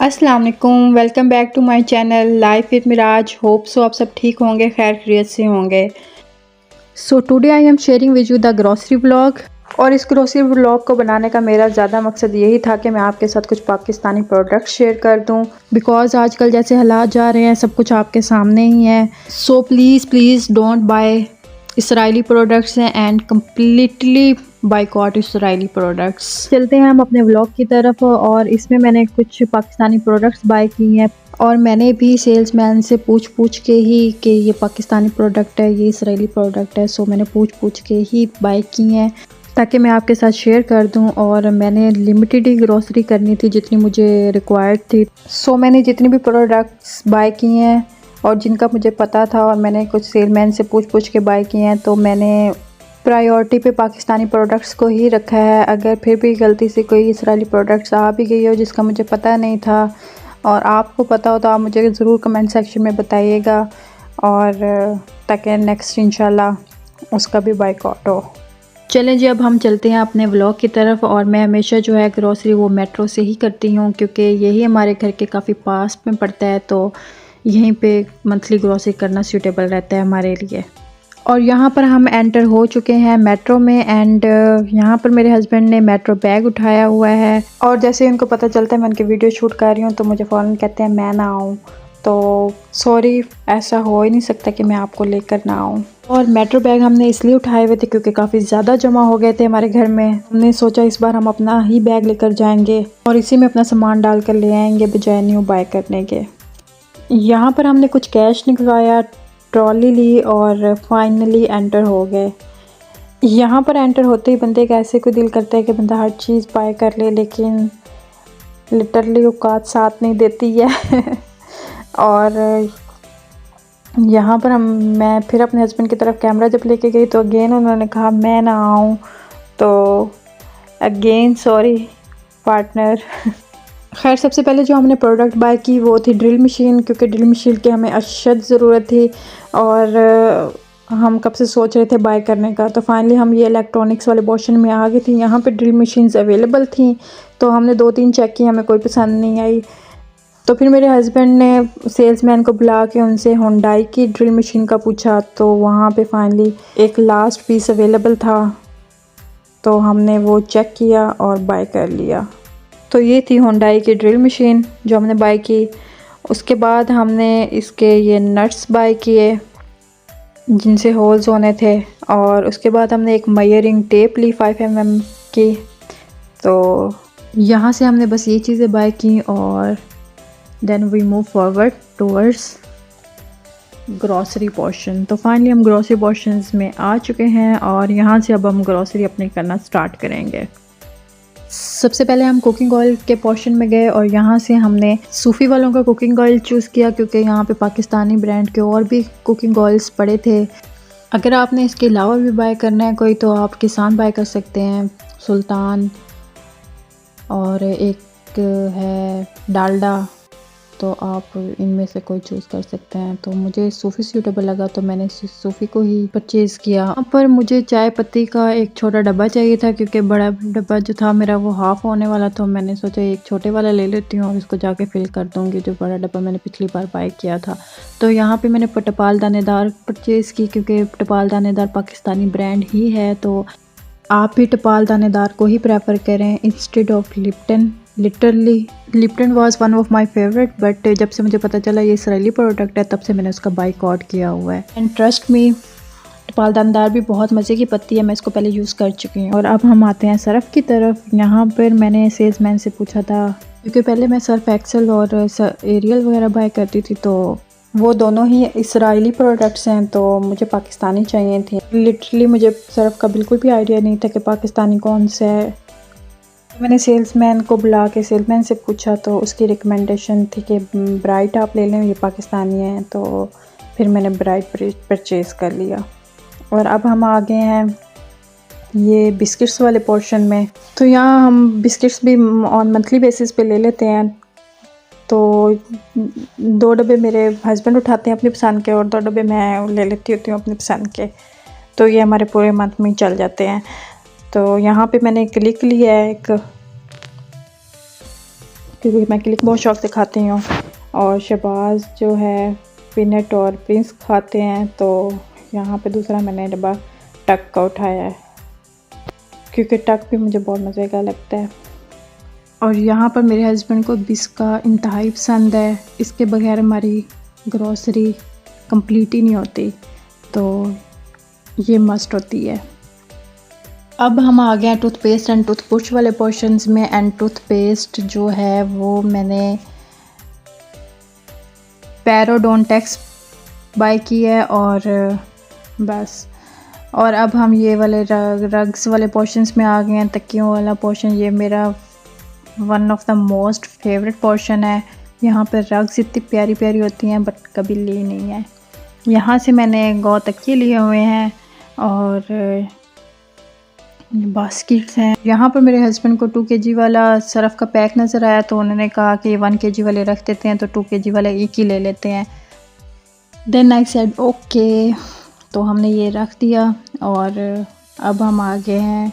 अस्सलाम वालेकुम, welcome back to my channel life with Miraj. Hope so आप सब ठीक होंगे, खैर खैरियत से होंगे। So today I am sharing with you the grocery vlog. और इस ग्रोसरी व्लॉग को बनाने का मेरा ज़्यादा मकसद यही था कि मैं आपके साथ कुछ पाकिस्तानी प्रोडक्ट्स शेयर कर दूं, बिकॉज़ आजकल जैसे हालात जा रहे हैं सब कुछ आपके सामने ही है। So please don't buy Israeli products हैं and completely boycott Israeli products. चलते हैं हम अपने व्लॉग की तरफ। और इसमें मैंने कुछ पाकिस्तानी प्रोडक्ट्स बाय की हैं और मैंने भी सेल्समैन से पूछ के ही कि ये पाकिस्तानी प्रोडक्ट है, ये इसराइली प्रोडक्ट है, सो मैंने पूछ के ही बाय की हैं ताकि मैं आपके साथ शेयर कर दूं। और मैंने लिमिटेड ही ग्रोसरी करनी थी जितनी मुझे रिक्वायर्ड थी। सो मैंने जितनी भी प्रोडक्ट्स बाय की हैं और जिनका मुझे पता था और मैंने कुछ सेलमैन से पूछ के बाय किए हैं, तो मैंने प्रायोरिटी पे पाकिस्तानी प्रोडक्ट्स को ही रखा है। अगर फिर भी गलती से कोई इसराइली प्रोडक्ट्स आ भी गई हो जिसका मुझे पता नहीं था और आपको पता हो तो आप मुझे ज़रूर कमेंट सेक्शन में बताइएगा, और ताकि नेक्स्ट इंशाल्लाह उसका भी बाइकआउट हो। चलें जी, अब हम चलते हैं अपने व्लॉग की तरफ। और मैं हमेशा जो है ग्रोसरी वो मेट्रो से ही करती हूँ क्योंकि यही हमारे घर के काफ़ी पास में पड़ता है, तो यहीं पे मंथली ग्रोसरी करना सूटेबल रहता है हमारे लिए। और यहाँ पर हम एंटर हो चुके हैं मेट्रो में एंड यहाँ पर मेरे हस्बैंड ने मेट्रो बैग उठाया हुआ है और जैसे उनको पता चलता है मैं उनकी वीडियो शूट कर रही हूँ तो मुझे फ़ौरन कहते हैं मैं ना आऊँ। तो सॉरी, ऐसा हो ही नहीं सकता कि मैं आपको लेकर ना आऊँ। और मेट्रो बैग हमने इसलिए उठाए हुए थे क्योंकि काफ़ी ज़्यादा जमा हो गए थे हमारे घर में। हमने सोचा इस बार हम अपना ही बैग लेकर जाएंगे और इसी में अपना सामान डाल कर ले आएंगे बजाय न्यू बाय करने के। यहाँ पर हमने कुछ कैश निकलवाया, ट्रॉली ली और फाइनली एंटर हो गए। यहाँ पर एंटर होते ही बंदे का ऐसे कोई दिल करता है कि बंदा हर चीज़ बाय कर ले, लेकिन लिटरली औकात साथ नहीं देती है। और यहाँ पर मैं फिर अपने हस्बैंड की तरफ कैमरा जब लेके गई तो अगेन उन्होंने कहा मैं ना आऊँ, तो अगेन सॉरी पार्टनर। खैर सबसे पहले जो हमने प्रोडक्ट बाय की वो थी ड्रिल मशीन, क्योंकि ड्रिल मशीन की हमें अशद ज़रूरत थी और हम कब से सोच रहे थे बाय करने का। तो फाइनली हम ये इलेक्ट्रॉनिक्स वाले पोर्शन में आ गए थे। यहाँ पे ड्रिल मशीन्स अवेलेबल थी तो हमने 2-3 चेक की, हमें कोई पसंद नहीं आई। तो फिर मेरे हस्बैंड ने सेल्समैन को बुला के उनसे हुंडई की ड्रिल मशीन का पूछा, तो वहाँ पे फाइनली एक लास्ट पीस अवेलेबल था तो हमने वो चेक किया और बाय कर लिया। तो ये थी हुंडई की ड्रिल मशीन जो हमने बाय की। उसके बाद हमने इसके ये नट्स बाय किए जिनसे होल्स होने थे, और उसके बाद हमने एक मेजरिंग टेप ली 5 mm की। तो यहाँ से हमने बस ये चीज़ें बाय की और then we move forward towards grocery portion. तो फाइनली हम ग्रॉसरी पोर्शंस में आ चुके हैं और यहाँ से अब हम ग्रॉसरी अपनी करना स्टार्ट करेंगे। सबसे पहले हम कुकिंग ऑयल के पोर्शन में गए और यहाँ से हमने सूफ़ी वालों का कुकिंग ऑयल चूज़ किया क्योंकि यहाँ पे पाकिस्तानी ब्रांड के और भी कुकिंग ऑयल्स पड़े थे। अगर आपने इसके अलावा भी बाय करना है कोई तो आप किसान बाय कर सकते हैं, सुल्तान, और एक है डालडा, तो आप इनमें से कोई चूज़ कर सकते हैं। तो मुझे सूफ़ी सूटेबल लगा तो मैंने सूफ़ी को ही परचेज़ किया। यहाँ पर मुझे चाय पत्ती का एक छोटा डब्बा चाहिए था क्योंकि बड़ा डब्बा जो था मेरा वो हाफ़ होने वाला, तो मैंने सोचा एक छोटे वाला ले लेती हूँ और इसको जाके फिल कर दूँगी जो बड़ा डब्बा मैंने पिछली बार बाय किया था। तो यहाँ पर मैंने टपाल दानेदार परचेज़ की क्योंकि टपाल दानेदार पाकिस्तानी ब्रांड ही है, तो आप भी टपाल दानेदार को ही प्रेफर करें instead of Lipton. Literally Lipton was one of my favourite, but जब से मुझे पता चला ये इसराइली प्रोडक्ट है तब से मैंने उसका बाइकआउट किया हुआ है। एंड ट्रस्ट मी, टपाल दानेदार भी बहुत मज़े की पत्ती है, मैं इसको पहले यूज़ कर चुकी हूँ। और अब हम आते हैं सर्फ़ की तरफ। यहाँ पर मैंने सेल्समैन से पूछा था क्योंकि पहले मैं सर्फ एक्सेल और एरियल वगैरह बाय करती थी, तो वो दोनों ही इसराइली प्रोडक्ट्स हैं तो मुझे पाकिस्तानी चाहिए थी। लिटरली मुझे सर्फ का बिल्कुल भी आइडिया नहीं था कि पाकिस्तानी कौन सा है। मैंने सेल्समैन को बुला के सेल्समैन से पूछा तो उसकी रिकमेंडेशन थी कि ब्राइट आप ले लें, ये पाकिस्तानी है, तो फिर मैंने ब्राइट परचेज़ कर लिया। और अब हम आ गए हैं ये बिस्किट्स वाले पोर्शन में। तो यहाँ हम बिस्किट्स भी ऑन मंथली बेसिस पे ले लेते हैं, तो 2 डब्बे मेरे हस्बैंड उठाते हैं अपनी पसंद के और 2 डब्बे मैं ले लेती होती हूँ अपनी पसंद के, तो ये हमारे पूरे मंथ में चल जाते हैं। तो यहाँ पे मैंने क्लिक लिया है एक क्योंकि मैं क्लिक बहुत शौक से खाती हूँ, और शहबाज जो है पीनट और प्रिंस खाते हैं। तो यहाँ पे दूसरा मैंने डब्बा टक का उठाया है, क्योंकि टक भी मुझे बहुत मज़े का लगता है। और यहाँ पर मेरे हस्बैंड को बिस्का इंतहाई पसंद है, इसके बगैर हमारी ग्रॉसरी कंप्लीट ही नहीं होती, तो ये मस्ट होती है। अब हम आ गए हैं टूथपेस्ट एंड टूथब्रश वाले पोर्शंस में। एंड टूथपेस्ट जो है वो मैंने पैरोडोंटेक्स बाय की है, और बस। और अब हम ये वाले रग्स वाले पोर्शंस में आ गए हैं। तकियों वाला पोर्शन ये मेरा one of the most favourite portion है। यहाँ पर रग्स इतनी प्यारी प्यारी होती हैं, बट कभी ली नहीं है। यहाँ से मैंने गौ तकिए लिए हुए हैं, और बास्केट्स हैं। यहाँ पर मेरे हस्बैंड को 2 kg वाला सरफ़ का पैक नज़र आया, तो उन्होंने कहा कि 1 kg वाले रख देते हैं, तो 2 kg वाला एक ही ले लेते हैं। देन आई सेड ओके, तो हमने ये रख दिया। और अब हम आ गए हैं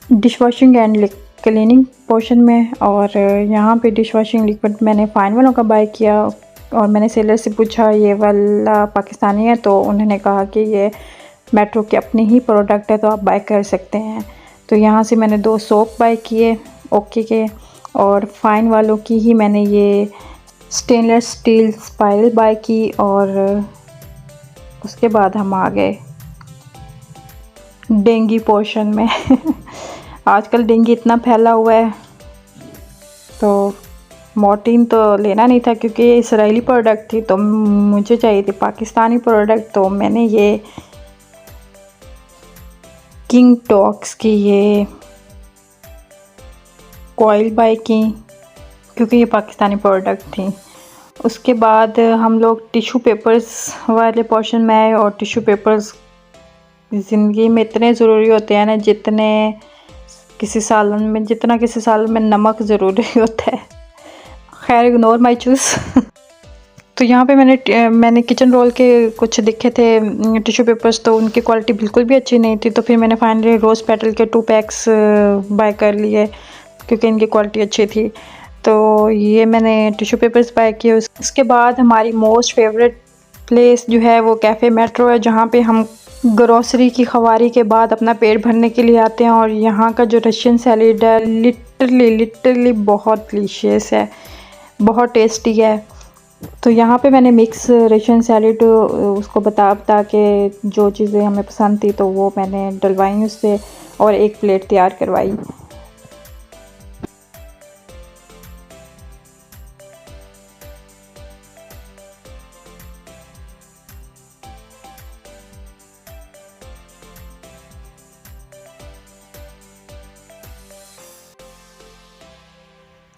dish washing and cleaning portion में। और यहाँ पे डिश वॉशिंग लिक्विड मैंने फाइन वालों का बाय किया, और मैंने सेलर से पूछा ये वाला पाकिस्तानी है, तो उन्होंने कहा कि ये मेट्रो के अपने ही प्रोडक्ट है, तो आप बाय कर सकते हैं। तो यहाँ से मैंने 2 सोप बाय किए ओके के, और फाइन वालों की ही मैंने ये स्टेनलेस स्टील स्पाइरल बाय की। और उसके बाद हम आ गए डेंगी पोर्शन में। आजकल डेंगी इतना फैला हुआ है, तो मोर्टीन तो लेना नहीं था क्योंकि ये इसराइली प्रोडक्ट थी, तो मुझे चाहिए थी पाकिस्तानी प्रोडक्ट। तो मैंने ये किंग टॉक्स की ये कॉइल बाय की, क्योंकि ये पाकिस्तानी प्रोडक्ट थी। उसके बाद हम लोग टिश्यू पेपर्स वाले पोर्शन में आए, और टिश्यू पेपर्स ज़िंदगी में इतने ज़रूरी होते हैं ना, जितना किसी सालन में नमक ज़रूरी होता है। खैर, इग्नोर माई चूज़। तो यहाँ पे मैंने किचन रोल के कुछ दिखे थे टिश्यू पेपर्स, तो उनकी क्वालिटी बिल्कुल भी अच्छी नहीं थी। तो फिर मैंने फाइनली रोज़ पेटल के 2 पैक्स बाय कर लिए, क्योंकि इनकी क्वालिटी अच्छी थी। तो ये मैंने टिश्यू पेपर्स बाय किए। उसके बाद हमारी मोस्ट फेवरेट प्लेस जो है वो कैफ़े मेट्रो है, जहाँ पे हम ग्रोसरी की खवारी के बाद अपना पेट भरने के लिए आते हैं। और यहाँ का जो रशियन सैलेड है लिटरली बहुत डिलीशियस है, बहुत टेस्टी है। तो यहाँ पे मैंने मिक्स रशियन सैलेड उसको बता के जो चीज़ें हमें पसंद थी, तो वो मैंने डलवाई उससे, और एक प्लेट तैयार करवाई।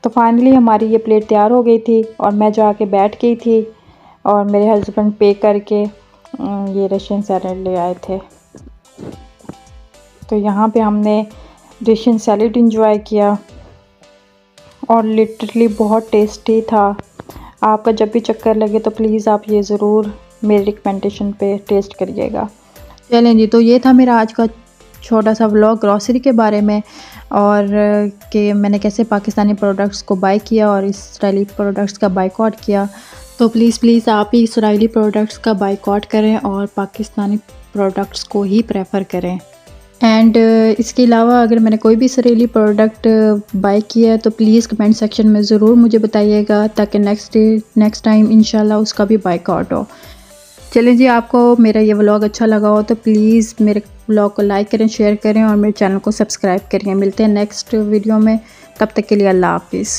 तो फाइनली हमारी ये प्लेट तैयार हो गई थी, और मैं जाके बैठ गई थी, और मेरे हस्बैंड पे करके ये रशियन सैलेड ले आए थे। तो यहाँ पे हमने रशियन सैलेड इंजॉय किया, और लिटरली बहुत टेस्टी था। आपका जब भी चक्कर लगे तो प्लीज़ आप ये ज़रूर मेरी रिकमेंडेशन पे टेस्ट करिएगा। चलें जी, तो ये था मेरा आज का छोटा सा व्लॉग ग्रॉसरी के बारे में, और कि मैंने कैसे पाकिस्तानी प्रोडक्ट्स को बाय किया और इसराइली प्रोडक्ट्स का बायकॉट किया। तो प्लीज़ आप ही इसराइली प्रोडक्ट्स का बायकॉट करें और पाकिस्तानी प्रोडक्ट्स को ही प्रेफर करें। एंड इसके अलावा अगर मैंने कोई भी इसराइली प्रोडक्ट बाय किया है तो प्लीज़ कमेंट सेक्शन में ज़रूर मुझे बताइएगा, ताकि नेक्स्ट टाइम इंशाल्लाह उसका भी बायकॉट हो। चलिए जी, आपको मेरा ये व्लॉग अच्छा लगा हो तो प्लीज़ मेरे व्लॉग को लाइक करें, शेयर करें, और मेरे चैनल को सब्सक्राइब करें। मिलते हैं नेक्स्ट वीडियो में, तब तक के लिए अल्लाह हाफिज़।